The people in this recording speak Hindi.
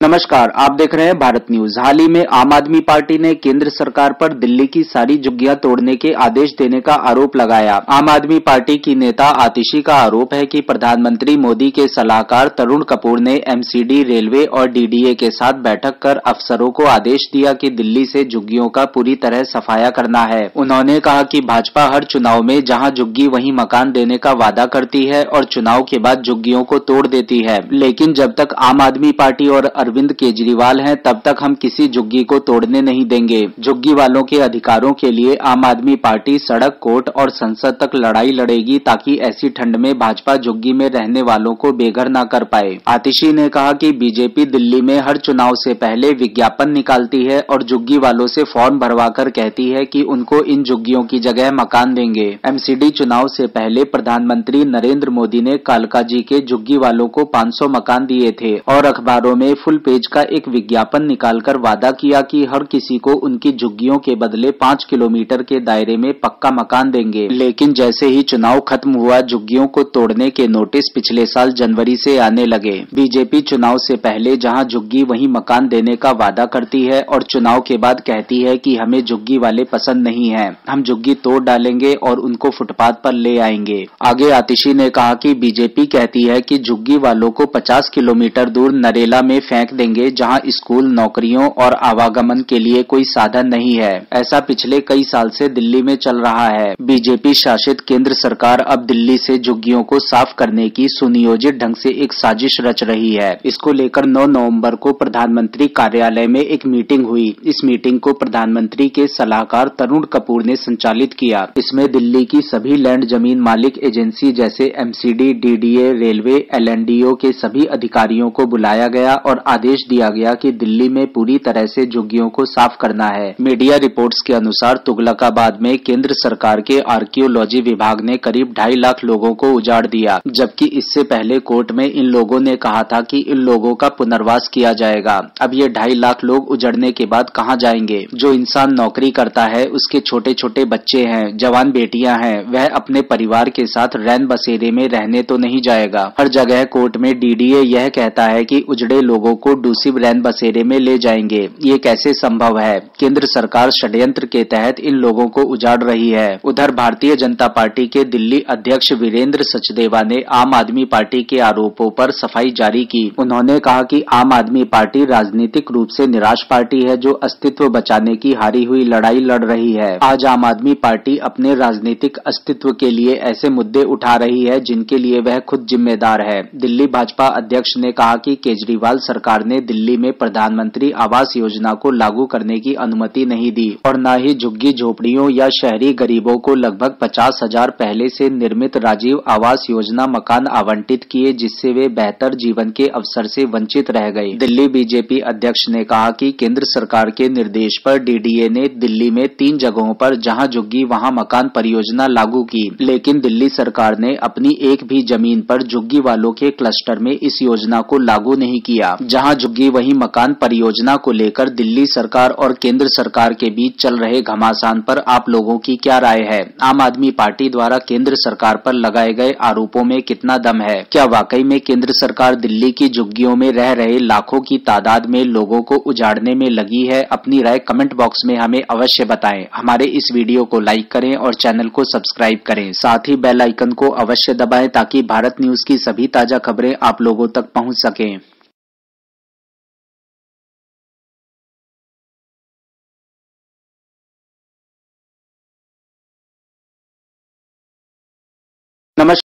नमस्कार, आप देख रहे हैं भारत न्यूज। हाल ही में आम आदमी पार्टी ने केंद्र सरकार पर दिल्ली की सारी झुग्गियां तोड़ने के आदेश देने का आरोप लगाया। आम आदमी पार्टी की नेता आतिशी का आरोप है कि प्रधानमंत्री मोदी के सलाहकार तरुण कपूर ने एमसीडी, रेलवे और डीडीए के साथ बैठक कर अफसरों को आदेश दिया कि दिल्ली से झुग्गियों का पूरी तरह सफाया करना है। उन्होंने कहा कि भाजपा हर चुनाव में जहां झुग्गी वहीं मकान देने का वादा करती है और चुनाव के बाद झुग्गियों को तोड़ देती है, लेकिन जब तक आम आदमी पार्टी और अरविंद केजरीवाल हैं तब तक हम किसी झुग्गी को तोड़ने नहीं देंगे। झुग्गी वालों के अधिकारों के लिए आम आदमी पार्टी सड़क, कोर्ट और संसद तक लड़ाई लड़ेगी ताकि ऐसी ठंड में भाजपा झुग्गी में रहने वालों को बेघर न कर पाए। आतिशी ने कहा कि बीजेपी दिल्ली में हर चुनाव से पहले विज्ञापन निकालती है और झुग्गी वालों से फॉर्म भरवाकर कहती है कि उनको इन झुग्गियों की जगह मकान देंगे। एमसीडी चुनाव से पहले प्रधानमंत्री नरेंद्र मोदी ने कालकाजी के झुग्गी वालों को 500 मकान दिए थे और अखबारों में फुल पेज का एक विज्ञापन निकालकर वादा किया कि हर किसी को उनकी झुग्गियों के बदले 5 किलोमीटर के दायरे में पक्का मकान देंगे। लेकिन जैसे ही चुनाव खत्म हुआ, झुग्गियों को तोड़ने के नोटिस पिछले साल जनवरी से आने लगे। बीजेपी चुनाव से पहले जहां झुग्गी वहीं मकान देने का वादा करती है और चुनाव के बाद कहती है कि हमें झुग्गी वाले पसंद नहीं है, हम झुग्गी तोड़ डालेंगे और उनको फुटपाथ पर ले आएंगे। आगे आतिशी ने कहा कि बीजेपी कहती है कि झुग्गी वालों को 50 किलोमीटर दूर नरेला में फेंक देंगे जहां स्कूल, नौकरियों और आवागमन के लिए कोई साधन नहीं है। ऐसा पिछले कई साल से दिल्ली में चल रहा है। बीजेपी शासित केंद्र सरकार अब दिल्ली से झुग्गियों को साफ करने की सुनियोजित ढंग से एक साजिश रच रही है। इसको लेकर 9 नवंबर को प्रधानमंत्री कार्यालय में एक मीटिंग हुई। इस मीटिंग को प्रधानमंत्री के सलाहकार तरुण कपूर ने संचालित किया। इसमें दिल्ली की सभी लैंड जमीन मालिक एजेंसी जैसे एमसीडी, डीडीए, रेलवे, एलएनडीओ के सभी अधिकारियों को बुलाया गया और आदेश दिया गया कि दिल्ली में पूरी तरह से झुग्गियों को साफ करना है। मीडिया रिपोर्ट्स के अनुसार तुगलकाबाद में केंद्र सरकार के आर्कियोलॉजी विभाग ने करीब 2.5 लाख लोगों को उजाड़ दिया, जबकि इससे पहले कोर्ट में इन लोगों ने कहा था कि इन लोगों का पुनर्वास किया जाएगा। अब ये 2.5 लाख लोग उजड़ने के बाद कहां जाएंगे? जो इंसान नौकरी करता है, उसके छोटे छोटे बच्चे हैं, जवान बेटियां हैं, वह अपने परिवार के साथ रैन बसेरे में रहने तो नहीं जाएगा। हर जगह कोर्ट में डीडीए यह कहता है कि उजड़े लोगों को दूसरी रैन बसेरे में ले जाएंगे। ये कैसे संभव है? केंद्र सरकार षड्यंत्र के तहत इन लोगों को उजाड़ रही है। उधर भारतीय जनता पार्टी के दिल्ली अध्यक्ष वीरेंद्र सचदेवा ने आम आदमी पार्टी के आरोपों पर सफाई जारी की। उन्होंने कहा कि आम आदमी पार्टी राजनीतिक रूप से निराश पार्टी है जो अस्तित्व बचाने की हारी हुई लड़ाई लड़ रही है। आज आम आदमी पार्टी अपने राजनीतिक अस्तित्व के लिए ऐसे मुद्दे उठा रही है जिनके लिए वह खुद जिम्मेदार है। दिल्ली भाजपा अध्यक्ष ने कहा कि केजरीवाल सरकार ने दिल्ली में प्रधानमंत्री आवास योजना को लागू करने की अनुमति नहीं दी और न ही झुग्गी झोपड़ियों या शहरी गरीबों को लगभग 50,000 पहले से निर्मित राजीव आवास योजना मकान आवंटित किए, जिससे वे बेहतर जीवन के अवसर से वंचित रह गए। दिल्ली बीजेपी अध्यक्ष ने कहा कि केंद्र सरकार के निर्देश पर डीडीए ने दिल्ली में 3 जगहों पर जहां झुग्गी वहां मकान परियोजना लागू की, लेकिन दिल्ली सरकार ने अपनी एक भी जमीन पर झुग्गी वालों के क्लस्टर में इस योजना को लागू नहीं किया। जहां झुग्गी वहीं मकान परियोजना को लेकर दिल्ली सरकार और केंद्र सरकार के बीच चल रहे घमासान पर आप लोगों की क्या राय है? आम आदमी पार्टी द्वारा केंद्र सरकार पर लगाए गए आरोपों में कितना दम है? क्या वाकई में केंद्र सरकार दिल्ली की झुग्गियों में रह रहे लाखों की तादाद में लोगों को उजाड़ने में लगी है? अपनी राय कमेंट बॉक्स में हमें अवश्य बताएं। हमारे इस वीडियो को लाइक करें और चैनल को सब्सक्राइब करें। साथ ही बेल आइकन को अवश्य दबाएं ताकि भारत न्यूज की सभी ताजा खबरें आप लोगों तक पहुंच सकें।